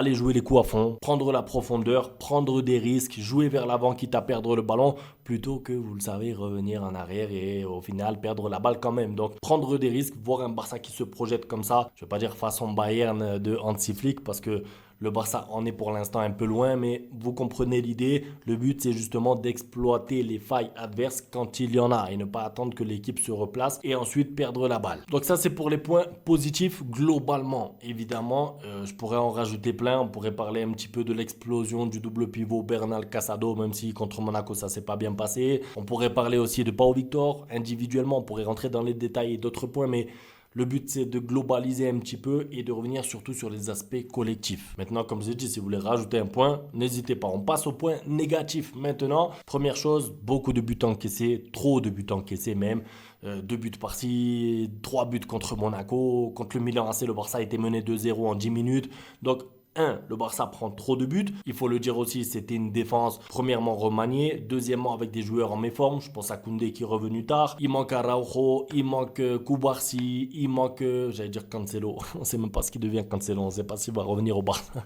aller jouer les coups à fond, prendre la profondeur, prendre des risques, jouer vers l'avant quitte à perdre le ballon, plutôt que, vous le savez, revenir en arrière et au final perdre la balle quand même. Donc prendre des risques, voir un Barça qui se projette comme ça, je ne vais pas dire façon Bayern de Hansi Flick parce que le Barça en est pour l'instant un peu loin, mais vous comprenez l'idée. Le but, c'est justement d'exploiter les failles adverses quand il y en a et ne pas attendre que l'équipe se replace et ensuite perdre la balle. Donc ça, c'est pour les points positifs globalement. Évidemment, je pourrais en rajouter plein. On pourrait parler un petit peu de l'explosion du double pivot Bernal Casado, même si contre Monaco, ça s'est pas bien passé. On pourrait parler aussi de Pau Victor. Individuellement, on pourrait rentrer dans les détails et d'autres points, mais le but, c'est de globaliser un petit peu et de revenir surtout sur les aspects collectifs. Maintenant, comme je l'ai dit, si vous voulez rajouter un point, n'hésitez pas. On passe au point négatif maintenant. Première chose, beaucoup de buts encaissés, trop de buts encaissés même. 2 buts par-ci, 3 buts contre Monaco. Contre le Milan AC, le Barça a été mené 2-0 en 10 minutes. Donc, le Barça prend trop de buts. Il faut le dire aussi, c'était une défense premièrement remaniée, deuxièmement avec des joueurs en méforme. Je pense à Koundé qui est revenu tard. Il manque Araujo, il manque Koubarsi, il manque, j'allais dire Cancelo. On ne sait même pas ce qui devient Cancelo. On ne sait pas s'il va revenir au Barça.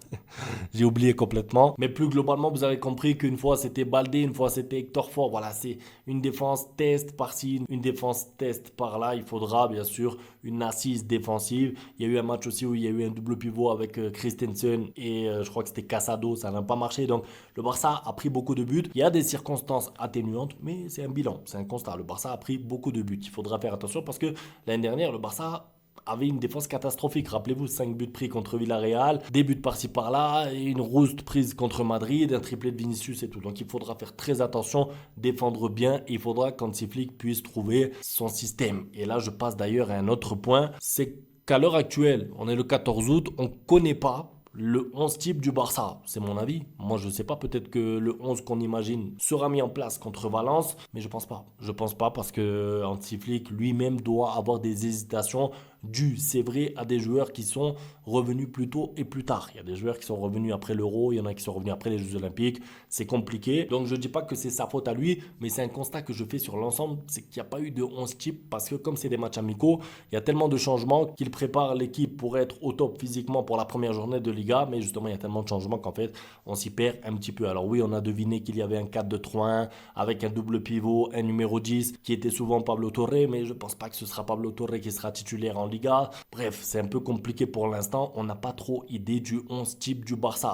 J'ai oublié complètement. Mais plus globalement, vous avez compris qu'une fois c'était Baldé, une fois c'était Hector Ford. Voilà, c'est une défense test par-ci, une défense test par-là. Il faudra bien sûr une assise défensive. Il y a eu un match aussi où il y a eu un double pivot avec Christensen et je crois que c'était Casado. Ça n'a pas marché. Donc le Barça a pris beaucoup de buts. Il y a des circonstances atténuantes, mais c'est un bilan, c'est un constat. Le Barça a pris beaucoup de buts. Il faudra faire attention parce que l'année dernière, le Barça avait une défense catastrophique. Rappelez-vous, 5 buts pris contre Villarreal, des buts par-ci par-là, et une rouste prise contre Madrid, un triplé de Vinicius et tout. Donc il faudra faire très attention, défendre bien, et il faudra qu'Hansi Flick puisse trouver son système. Et là, je passe d'ailleurs à un autre point, c'est qu'à l'heure actuelle, on est le 14 août, on ne connaît pas le 11 type du Barça. C'est mon avis. Moi, je ne sais pas, peut-être que le 11 qu'on imagine sera mis en place contre Valence, mais je pense pas. Je pense pas parce que Hansi Flick lui-même doit avoir des hésitations dues, c'est vrai, à des joueurs qui sont revenus plus tôt et plus tard. Il y a des joueurs qui sont revenus après l'Euro, il y en a qui sont revenus après les Jeux Olympiques. C'est compliqué. Donc, je ne dis pas que c'est sa faute à lui, mais c'est un constat que je fais sur l'ensemble, c'est qu'il n'y a pas eu de 11 type parce que comme c'est des matchs amicaux, il y a tellement de changements qu'il prépare l'équipe pour être au top physiquement pour la première journée de Liga, mais justement, il y a tellement de changements qu'en fait, on s'y perd un petit peu. Alors oui, on a deviné qu'il y avait un 4-2-3-1 avec un double pivot, un numéro 10 qui était souvent Pablo Torre, mais je ne pense pas que ce sera Pablo Torre qui sera titulaire en Liga. Bref, c'est un peu compliqué pour l'instant. On n'a pas trop idée du 11 type du Barça.